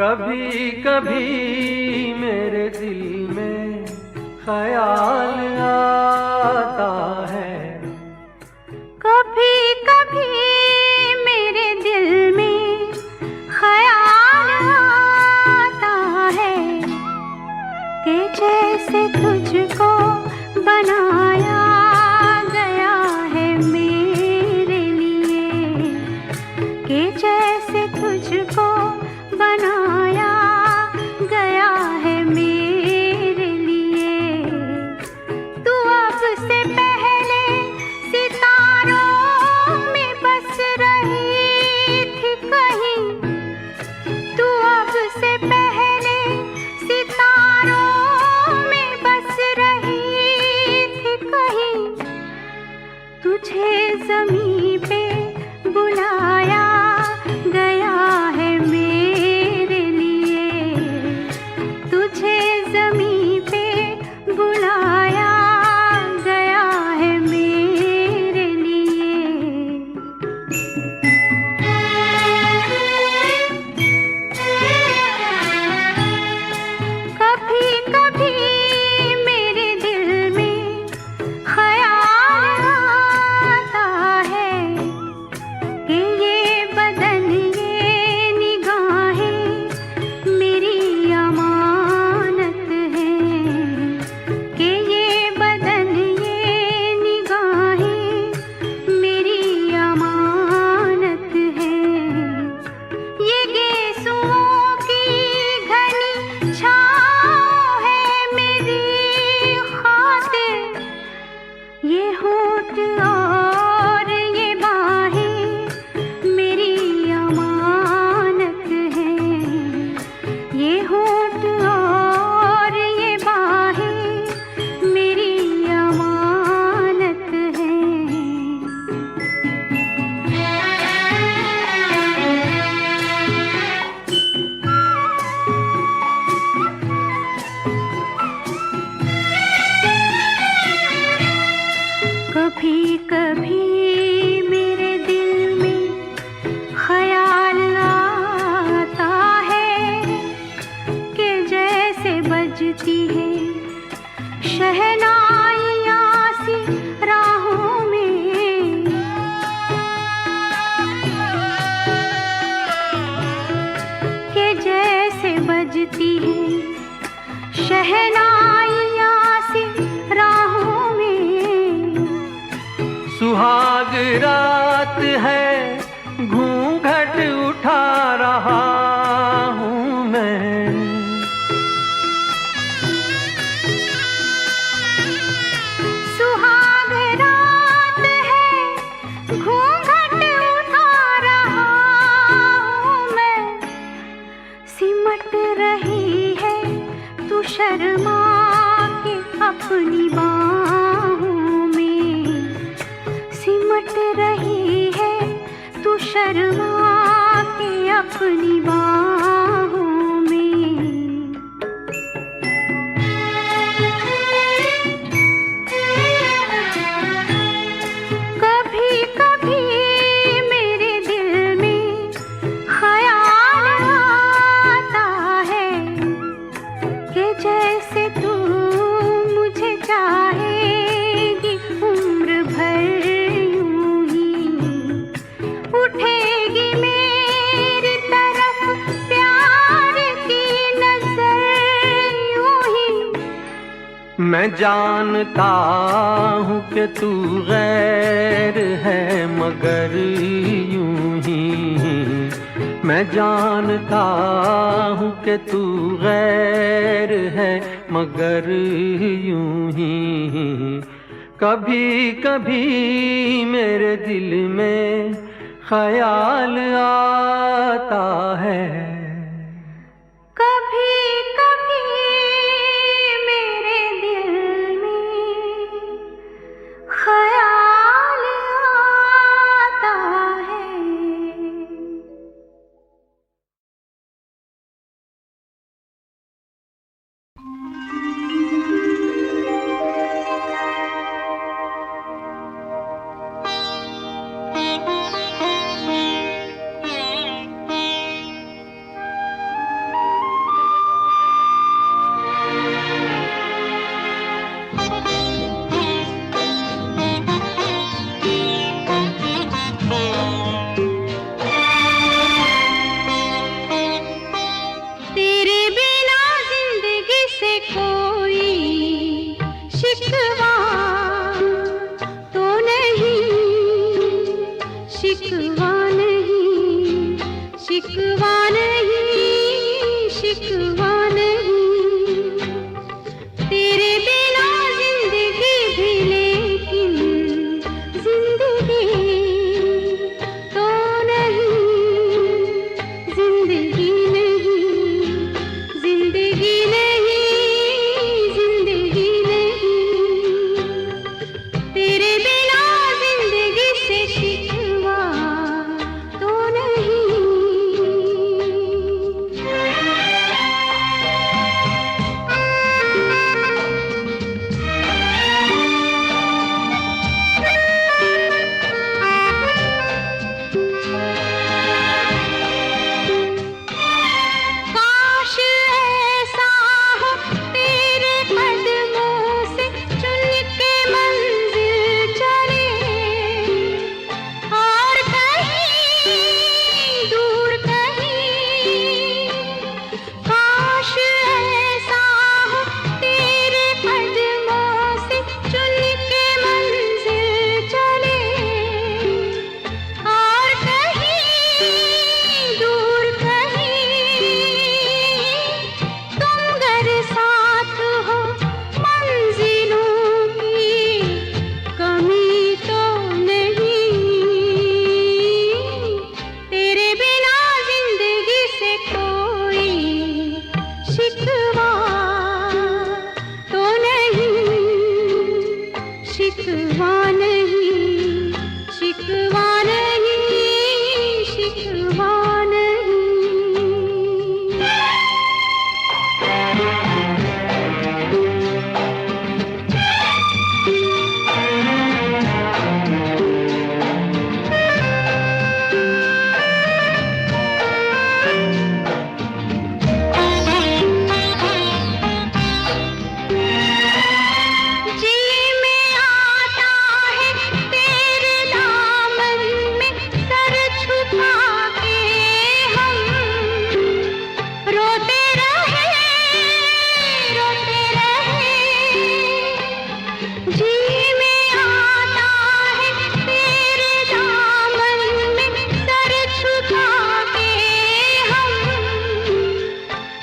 कभी कभी मेरे दिल में ख्याल आता है, कभी कभी मेरे दिल में ख्याल आता है कि जैसे तुझको बनाया गया है मेरे लिए, कि जैसे तुझको बनाया गया है मेरे लिए। तू अब से पहले सितारों में बस रही थी कहीं, तू अब से पहले सितारों में बस रही थी कहीं। तुझे ज़मीं पे बुलाया गया है मेरे लिए, तुझे ज़मीं पे बुलाया गया है मेरे लिए। कभी कभी मेरे दिल में ख्याल आता है कि ये बदन ये निगाहें मेरी अमानत हैं, कि ये बदन ये निगाहें मेरी अमानत हैं। ये गेसुओं की घनी छाँव है मेरी खातिर, ये होठ और ये बाहें मेरी अमानत हैं, ये होठ और ये बाहें मेरी अमानत हैं। कभी कभी मेरे दिल में ख्याल आता है कि जैसे बजती है शहनाइयाँ सी राहों में, कि जैसे बजती है शहनाइयाँ सी राहों में। सुहाग रात है घूंघट उठा रहा हूँ मैं, सुहाग रात है घूंघट उठा रहा हूँ मैं। सिमट रही है तू शर्मा के अपनी बाहों में, सिमट रही है तू शर्मा के अपनी बाहों में। कभी कभी मेरे दिल में ख्याल आता है कि जैसे तू मुझे चाहेगी उम्र भर यूं ही, उठेगी मेरी तरफ प्यार की नजर यूं ही। मैं जानता हूँ कि तू गैर है मगर यूं ही, मैं जानता हूँ कि तू गैर है मगर यूं ही। कभी कभी मेरे दिल में ख्याल आता है, कभी कभी मेरे दिल में ख्याल आता है।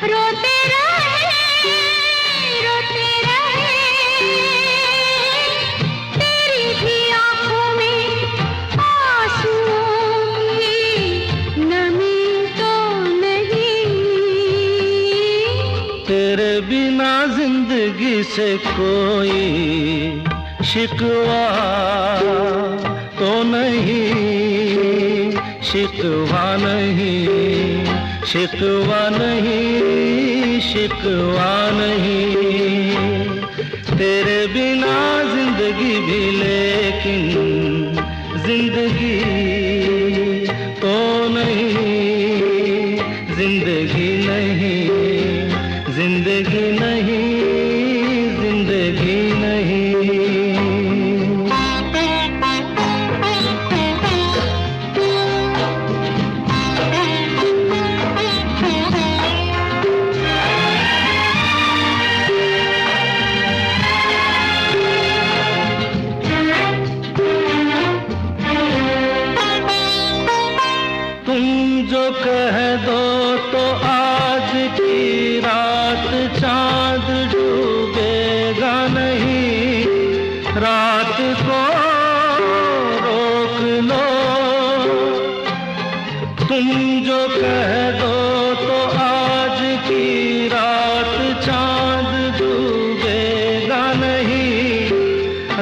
रोते रहे तेरी भी आंखों में आंसुओं की नमी तो नहीं। तेरे बिना जिंदगी से कोई शिकवा तो नहीं, शिकवा नहीं, शिकवा नहीं, शिकवा नहीं। तेरे बिना जिंदगी भी लेकिन जिंदगी तो नहीं, जिंदगी नहीं, जिंदगी नहीं, जिंदगी नहीं। तुम जो कह दो तो आज की रात चांद डूबेगा नहीं, रात को रोक लो। तुम जो कह दो तो आज की रात चांद डूबेगा नहीं,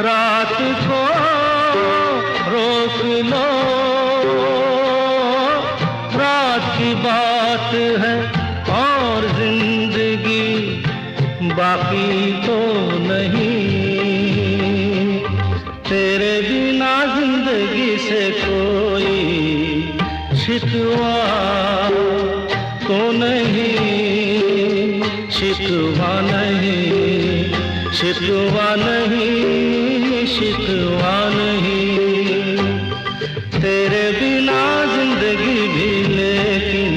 रात को रोक लो। रात की बात है और जिंदगी बाकी तो नहीं। तेरे बिना जिंदगी से कोई शिकवा तो नहीं, शिकवा नहीं, शिकवा नहीं, शिकवा नहीं। तेरे बिना जिंदगी भी लेकिन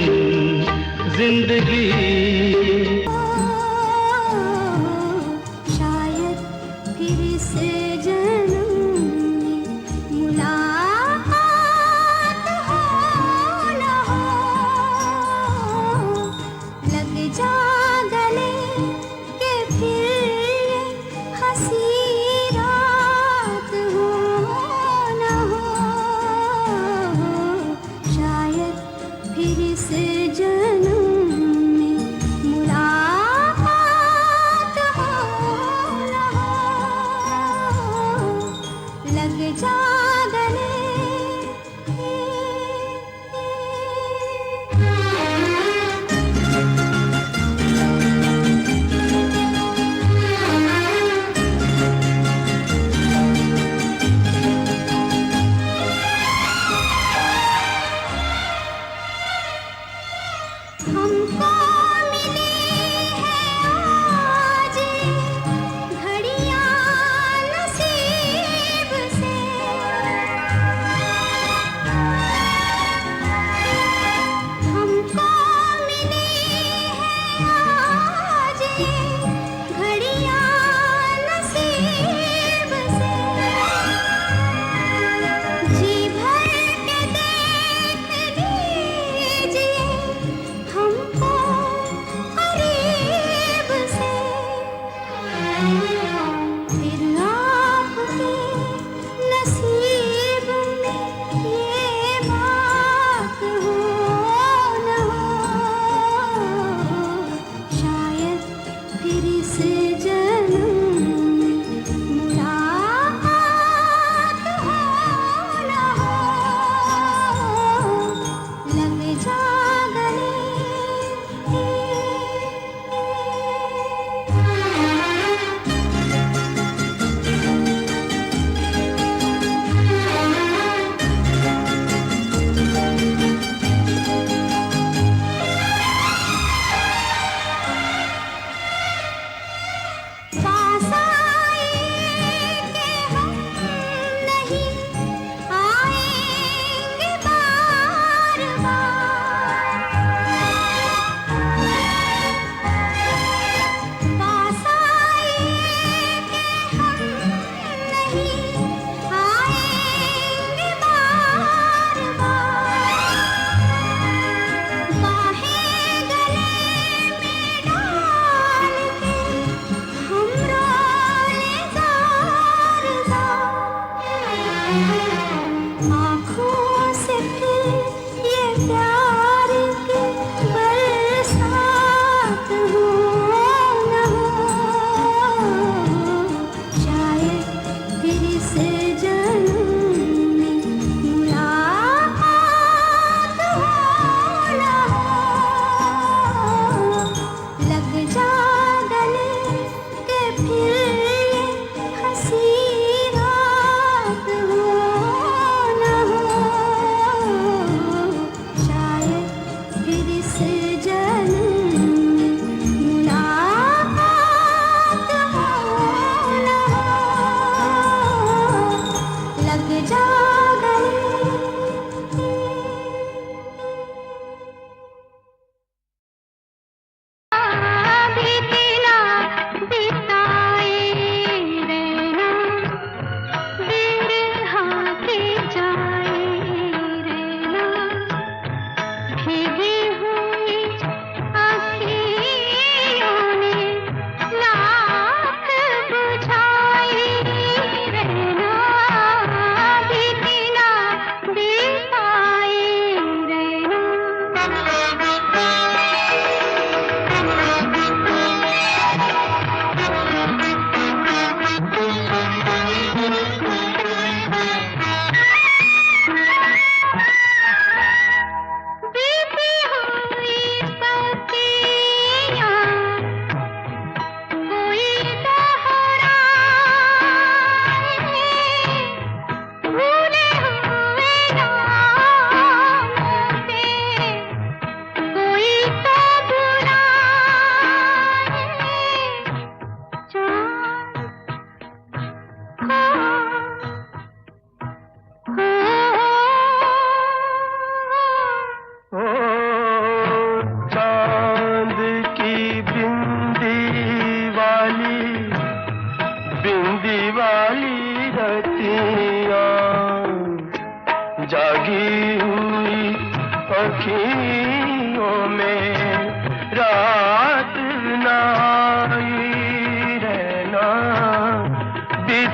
जिंदगी शायद फिर से जन्म में मुलाकात हो न हो, लग जा गले के फिर ये हंसी रात हो।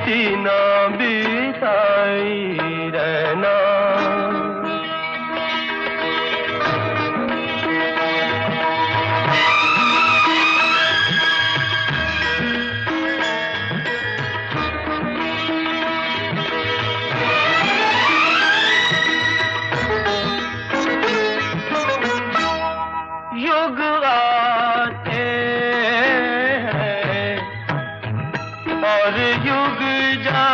बीती ना बीताई रहना। युग आते हैं और युग जाए,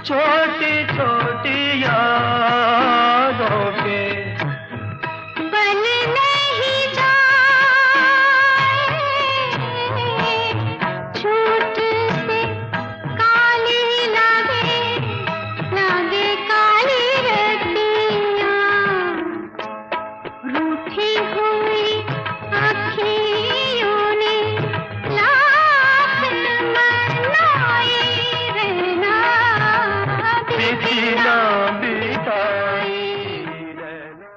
छोटी छोटी यादों के बन नहीं जाए, छूट से काली लागे, लागे काली रतियाँ, रूठी हुई आँखियों ने लाख मनाए रहना, बीती ना बीताई रहना।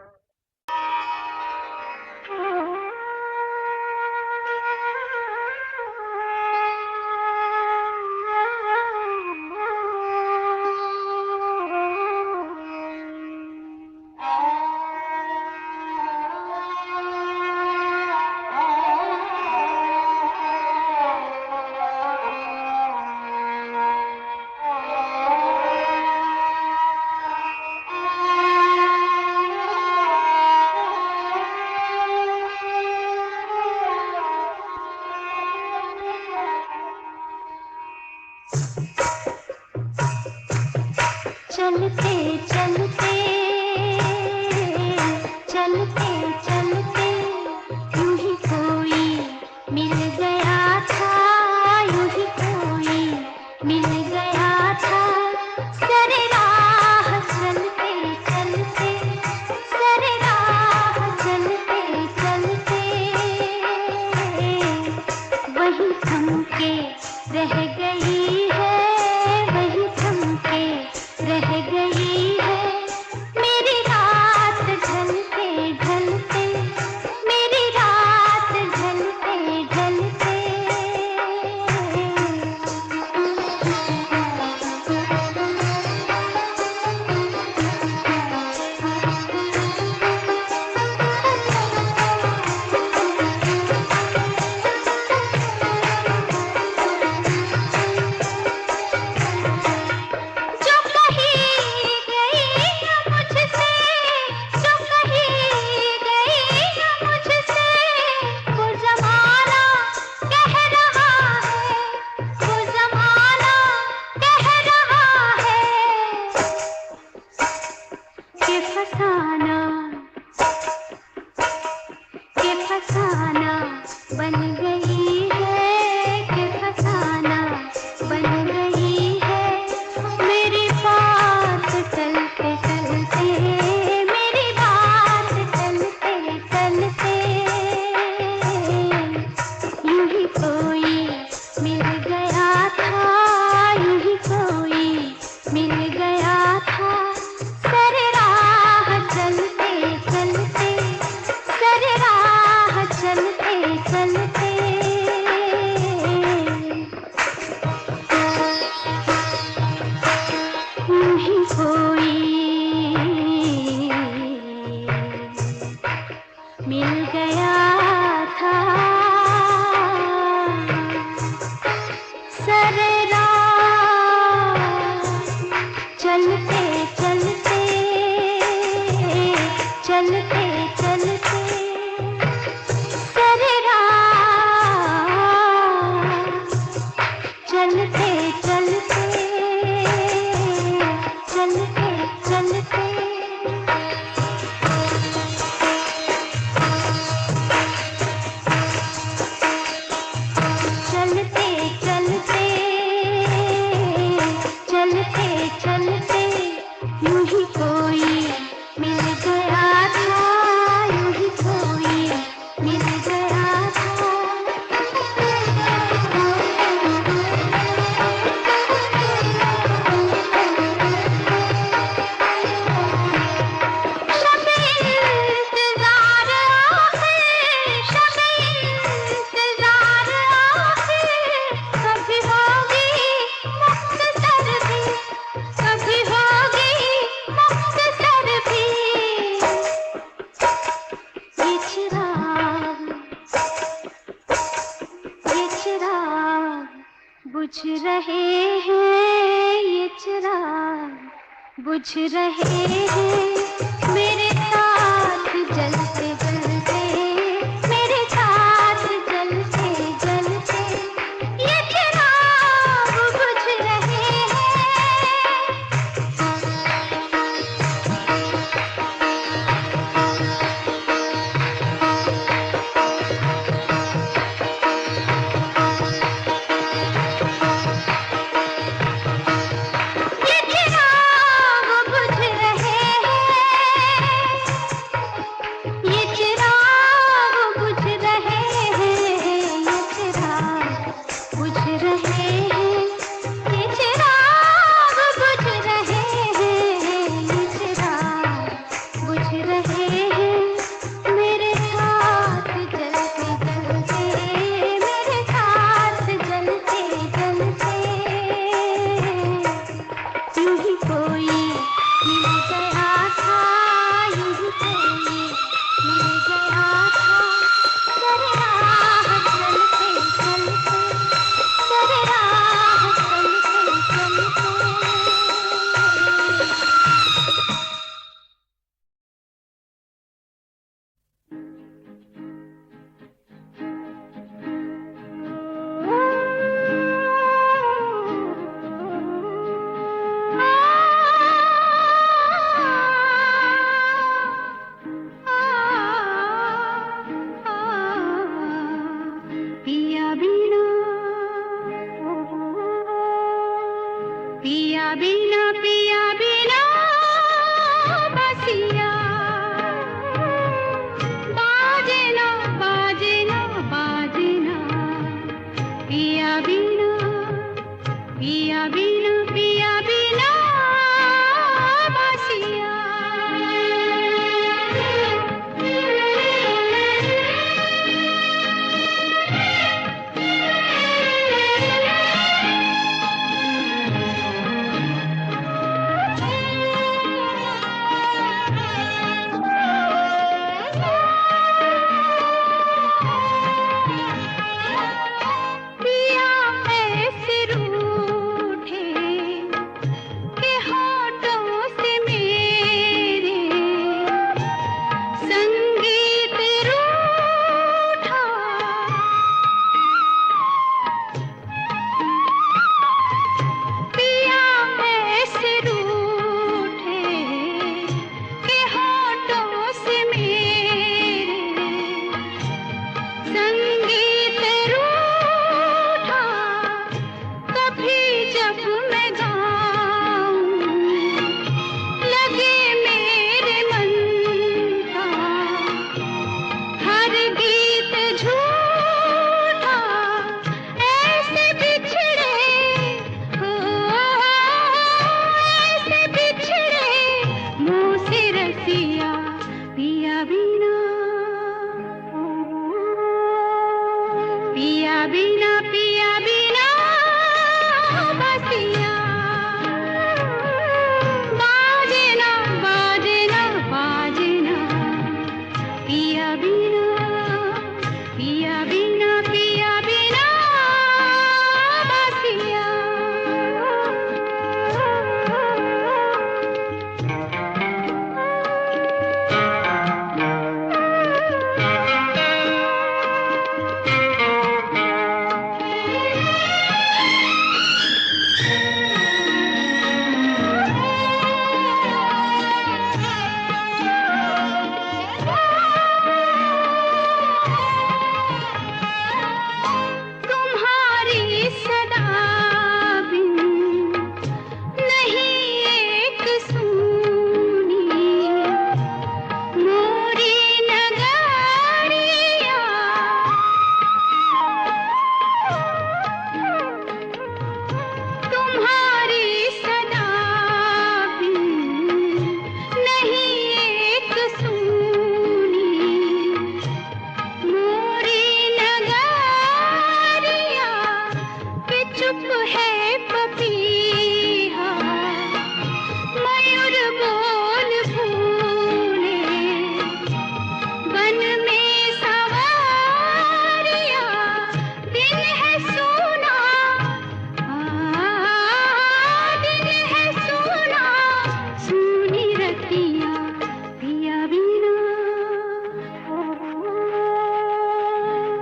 चलते चलते चलते चलते यूं ही कोई मिल गया था, यूं ही कोई मिल गया था, सरे राह चलते चलते, सरे राह चलते चलते वही थम के रह गई है, वही थम के रह गई है मेरी रात ढलते ढलते, मेरी रात ढलते ढलते। जो कही गई न मुझसे, जो कही गई न मुझसे, वो ज़माना कह रहा है, वो ज़माना कह रहा है कि फसाना बन गई है, कि फसाना बन गई है मेरी बात चलते चलते, मेरी बात चलते चलते यूं ही कोई मिल गया था, यूं ही कोई मिल गया था, सरे राह चलते चलते, सरे राह चलते चलते। यूं ही कोई मिल गया था, सरे राह चलते चलते, चलते चलते, सरे राह बुझ रहे हैं ये चिराग, बुझ रहे हैं मेरे साथ जलते जलते, मेरे साथ जलते जलते ये चिराग बुझ रहे हैं।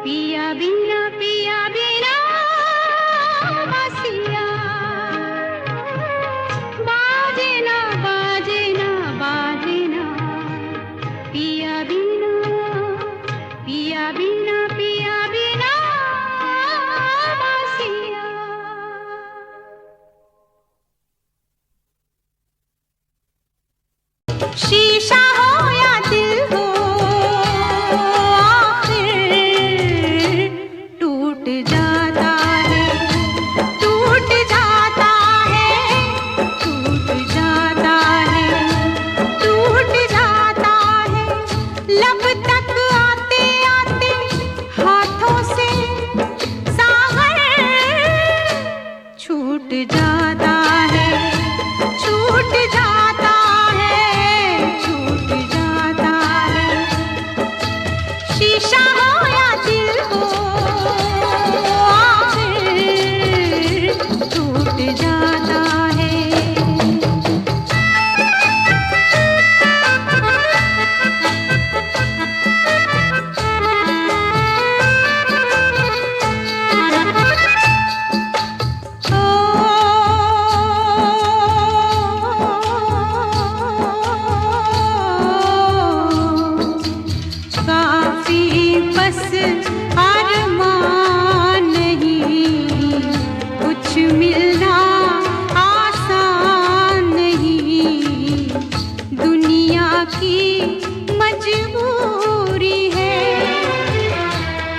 पिया बिना बासिया बाजे ना बाजे ना बाजे ना पिया बिना पिया बिना पिया बिना बासिया। शीशा हो या दिल हो आखिर टूट जाता है, टूट जाता है, टूट जाता है, टूट जाता है। लब तक आते आते हाथों से सागर छूट जाता है, छूट जाता है, छूट जाता है। शीशा हो या दिल हो आखिर टूट जाता है। काफी बस अरमान नहीं, कुछ मिलना आसान नहीं, दुनिया की मजबूरी है,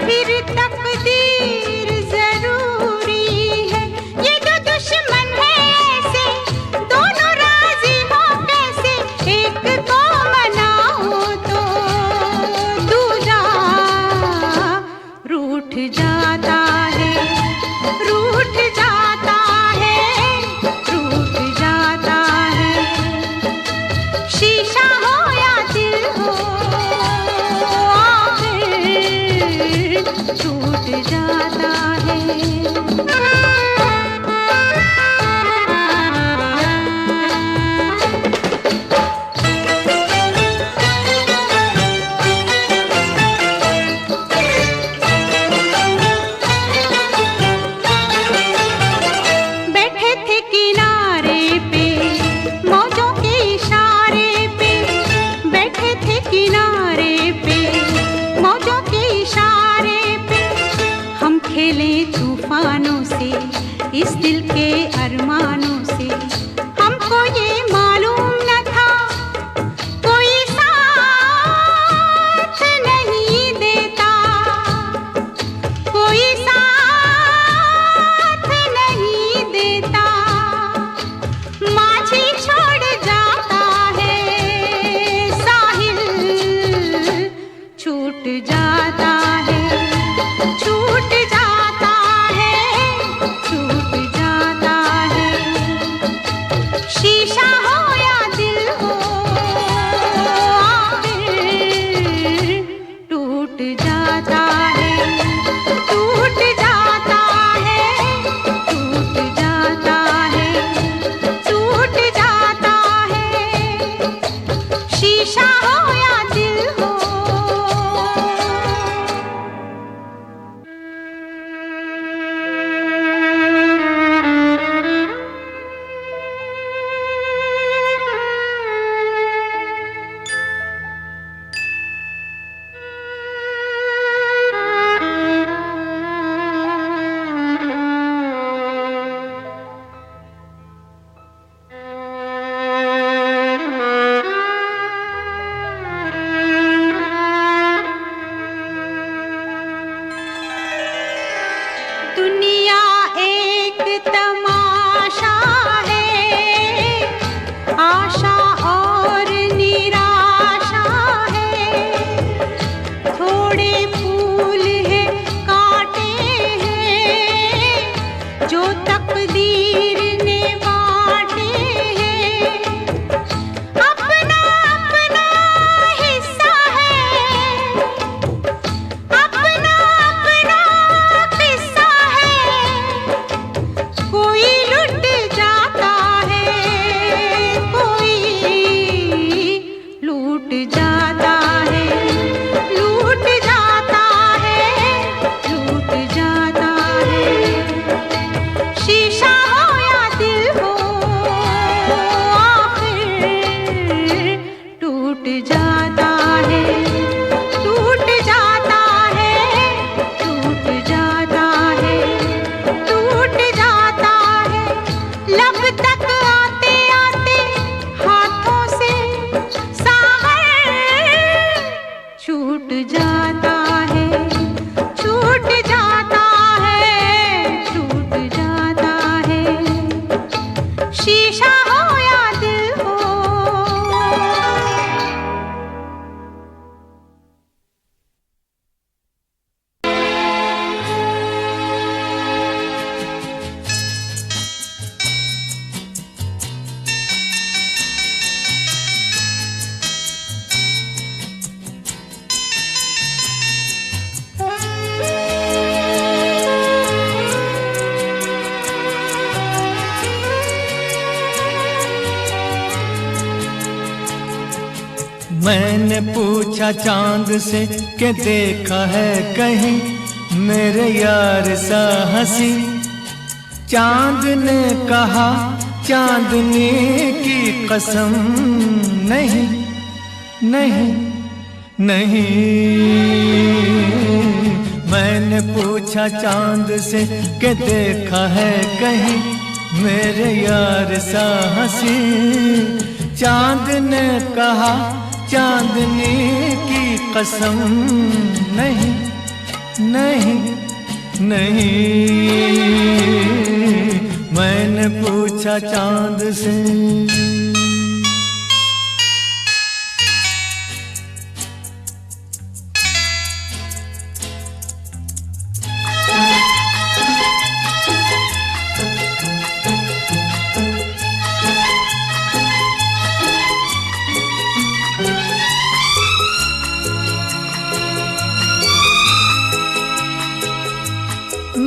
फिर तकदीर जरूरी है। ये दो दुश्मन है ऐसे, दोनों राजी हो कैसे, एक को मनाओ तो दूजा रूठ जाता है, रूठ जाता है, रूठ जाता है। शीशा हो या दिल हो आखिर टूट जाता है। बैठे थे किनारे पे मौजों के इशारे पे, बैठे थे किनारे पे मौजों के इशारे पे, हम खेले तूफानों से इस दिल के अरमानों से। हमको ये मालूम न था कोई साथ नहीं देता, कोई साथ नहीं देता, माझी छोड़ जाता है, साहिल छूट जाता है, छूट जाता है, छूट जाता है। शीशा हो या दिल हो आखिर टूट जाता है, टूट जाता है, टूट जाता है, टूट जाता है। शीशा हो या दिल हो। दुनिया एक तमाशा है, आशा और निराशा है, थोड़े फूल है कांटे हैं जो तकदीर ने बांटे हैं। अपना अपना हिस्सा है, अपना अपना किस्सा है, कोई मैंने पूछा चांद से कि देखा है कहीं मेरे यार सा हंसी। चांद ने कहा चांदनी की कसम, नहीं नहीं नहीं। मैंने पूछा चांद से कि देखा है कहीं मेरे यार सा हंसी। चांद ने कहा चांदनी की कसम, नहीं नहीं नहीं। मैंने पूछा चांद से।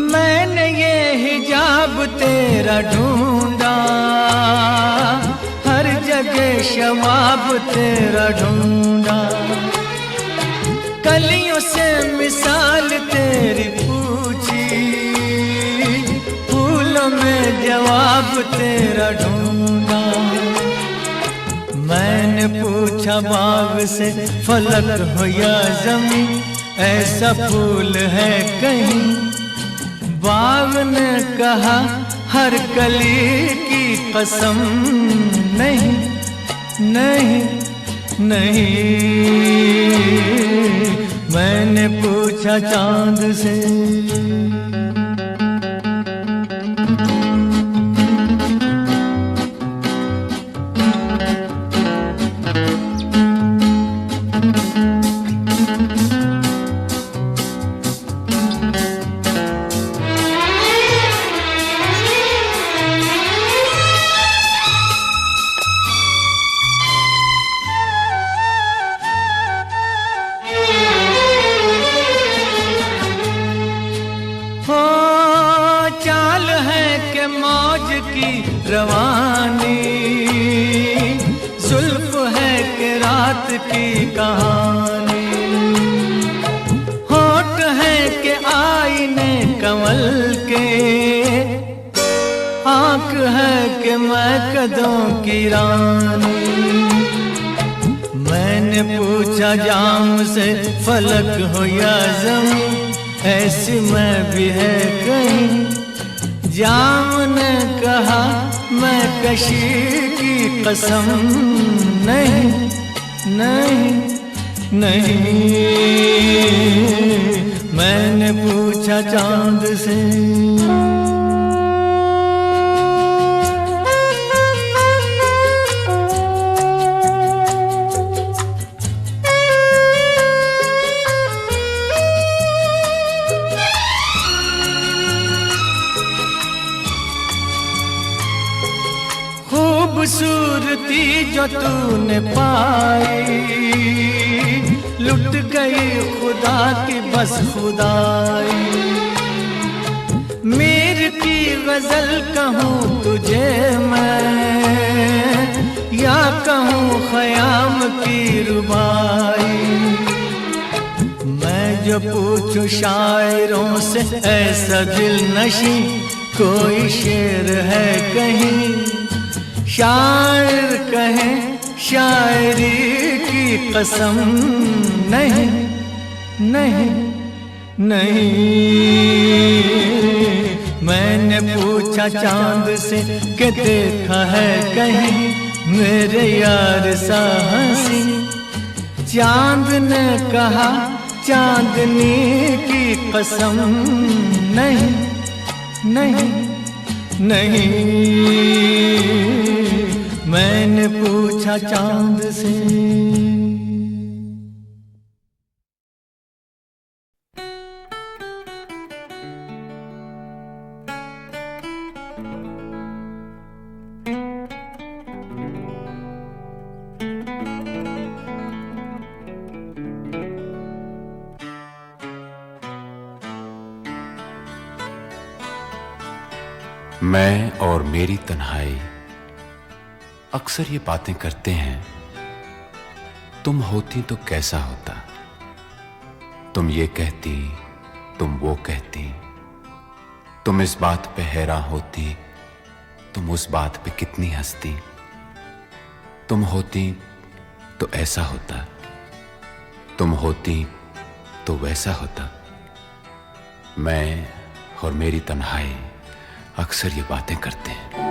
मैंने ये हिजाब तेरा ढूंढा, हर जगह शवाब तेरा ढूंढा। कलियों से मिसाल तेरी पूछी, फूलों में जवाब तेरा ढूंढा। मैंने पूछा बाग से फलक हो या ज़मीं, ऐसा फूल है कहीं। बाग ने कहा हर कली की कसम, नहीं नहीं नहीं। मैंने पूछा चांद से। मौज की रवानी, जुल्फ है कि रात की कहानी। होठ है कि आईने कमल के, आँख है कि मैं कदों की रानी। मैंने पूछा जाम से फलक हो या ज़मीं, ऐसी मैं भी है कहीं। जाम ने कहा मैं कशी की कसम, नहीं नहीं नहीं। मैंने पूछा चांद से। खूबसूरती जो तूने पाई, लुट गई खुदा की बस खुदाई। मीर की गजल कहूँ तुझे मैं, या कहूँ ख़याम की रुबाई। मैं जो पूछूं शायरों से ऐसा दिल नशी, कोई शेर है कहीं। शायर कहे शायरी की कसम, नहीं नहीं नहीं। मैंने पूछा चांद से कि देखा है कहीं मेरे यार सा हंसी। चांद ने कहा चांदनी की कसम, नहीं नहीं नहीं। मैंने पूछा चांद से। मैं और मेरी तन्हाई अक्सर ये बातें करते हैं तुम होती तो कैसा होता, तुम ये कहती, तुम वो कहती, तुम इस बात पे हैरान होती, तुम उस बात पे कितनी हंसती। तुम होती तो ऐसा होता, तुम होती तो वैसा होता। मैं और मेरी तन्हाई अक्सर ये बातें करते हैं।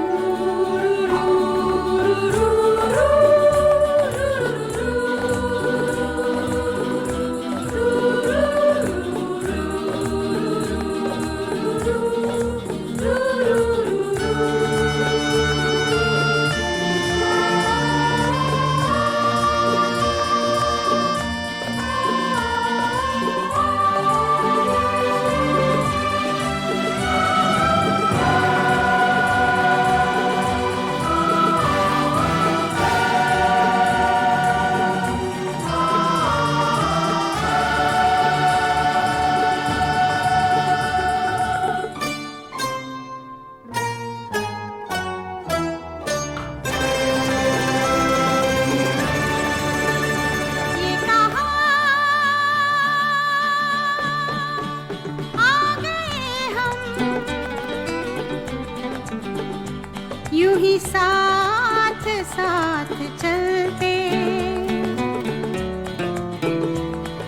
यूं ही साथ साथ चलते,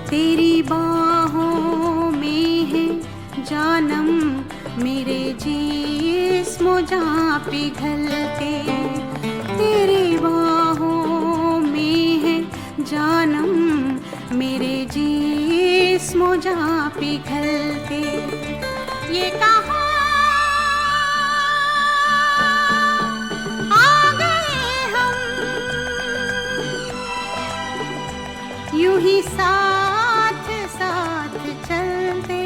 तेरी बाहों में है जानम, मेरे जिस्म जां पिघलते। तेरी बाहों में है जानम, मेरे जिस्म जां पिघलते। ये कहा यूं ही साथ साथ चलते।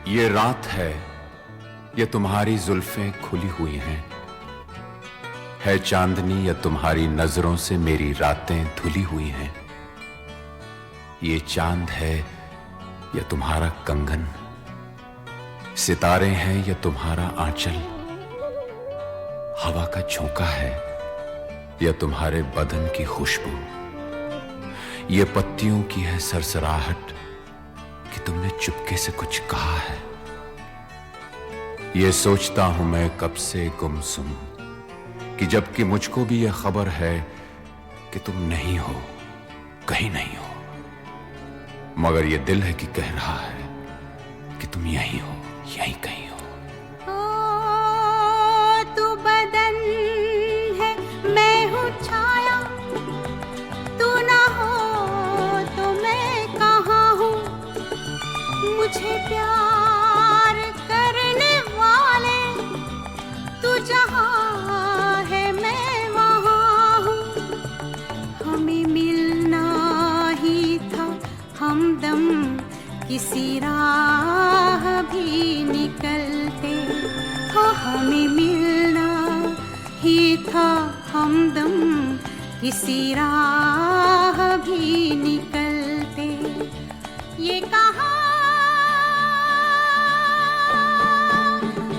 ये रात है, ये तुम्हारी जुल्फें खुली हुई हैं, है चांदनी या तुम्हारी नजरों से मेरी रातें धुली हुई हैं। ये चांद है या तुम्हारा कंगन, सितारे हैं या तुम्हारा आंचल, हवा का झोंका है या तुम्हारे बदन की खुशबू। ये पत्तियों की है सरसराहट कि तुमने चुपके से कुछ कहा है। ये सोचता हूं मैं कब से गुमसुम, कि जबकि मुझको भी यह खबर है कि तुम नहीं हो, कहीं नहीं हो, मगर ये दिल है कि कह रहा है कि तुम यहीं हो, यहीं कहीं हो। तू बदन है, मैं हूँ छाया, तू ना हो तो मैं कहाँ हूँ। मुझे प्यार करने वाले, तू जहाँ है मैं वहाँ हूँ। हमें मिलना ही था हमदम, किसी राह भी निकलते। हो हमें मिलना ही था हमदम, किसी राह भी निकलते। ये कहा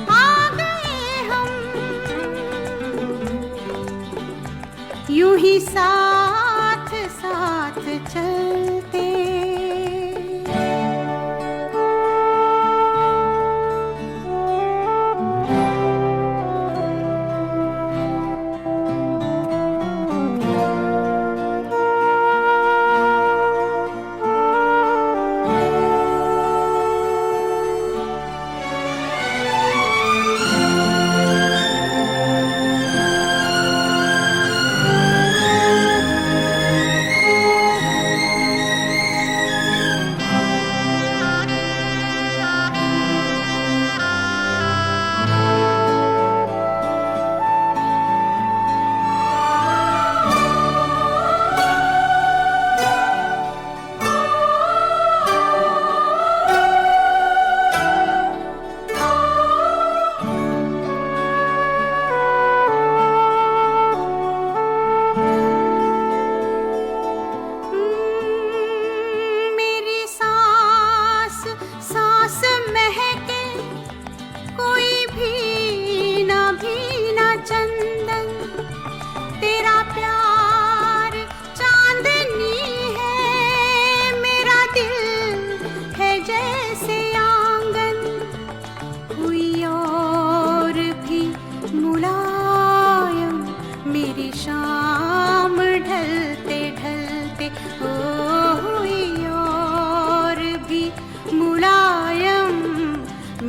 आ गए हम, यूं ही साथ साथ चलते।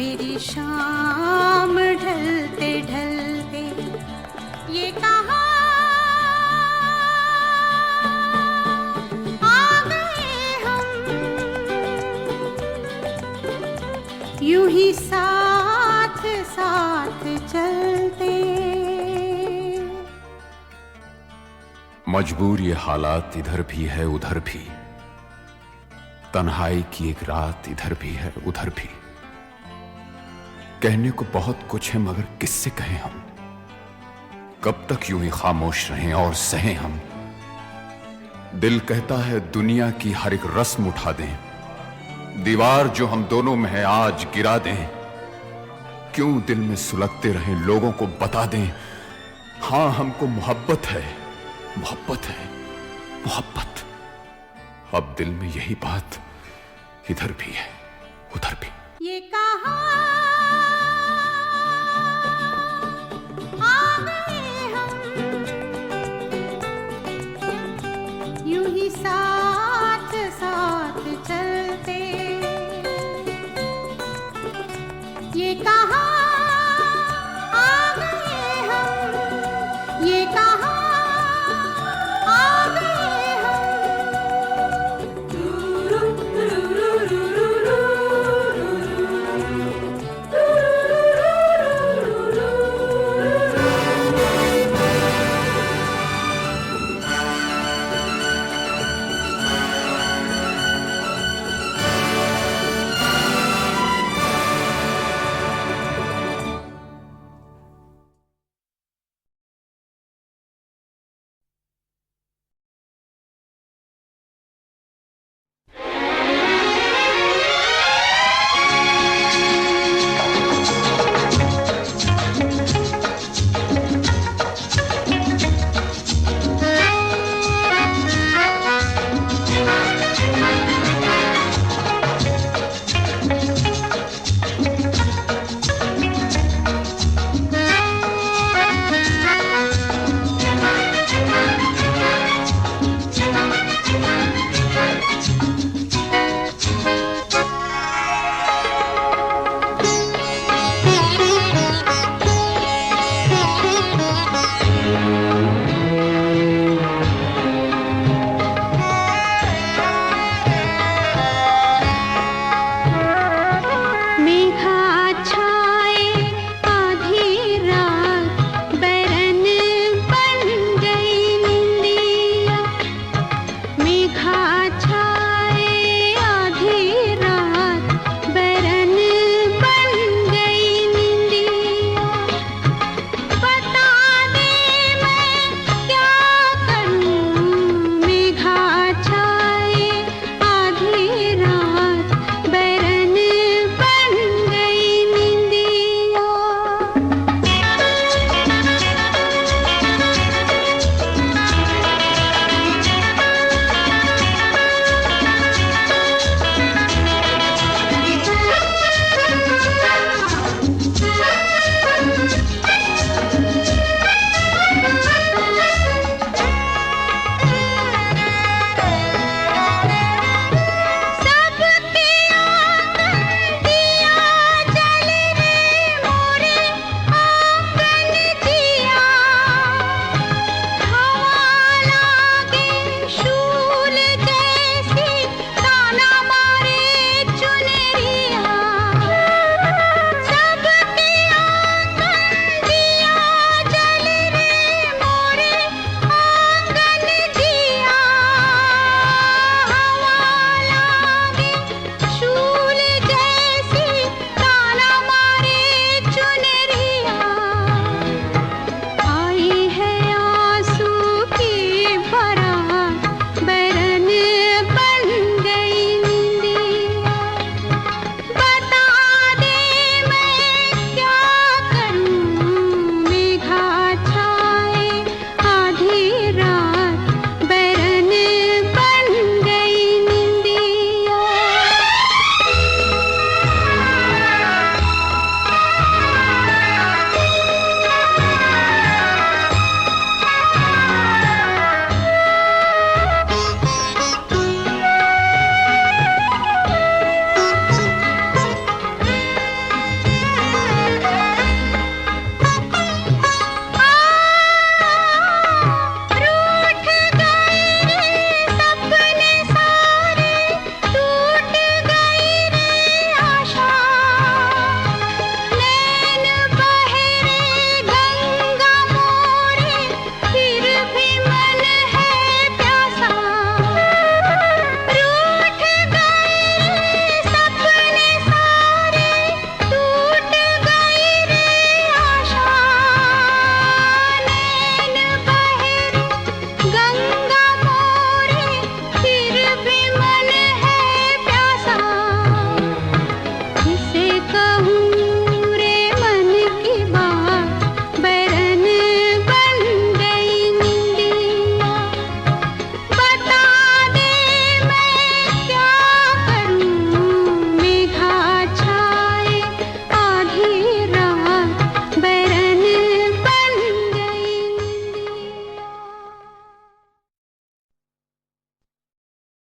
मेरी शाम ढलते ढलते ये कहाँ आ गए हम, यूं ही साथ साथ चलते। मजबूर ये हालात इधर भी है उधर भी, तन्हाई की एक रात इधर भी है उधर भी। कहने को बहुत कुछ है मगर किससे कहें हम, कब तक यूं ही खामोश रहें और सहें हम। दिल कहता है दुनिया की हर एक रस्म उठा दें, दीवार जो हम दोनों में है आज गिरा दें। क्यों दिल में सुलगते रहें, लोगों को बता दें हां हमको मोहब्बत है, मोहब्बत है, मोहब्बत। अब दिल में यही बात इधर भी है उधर भी। ये कहाँ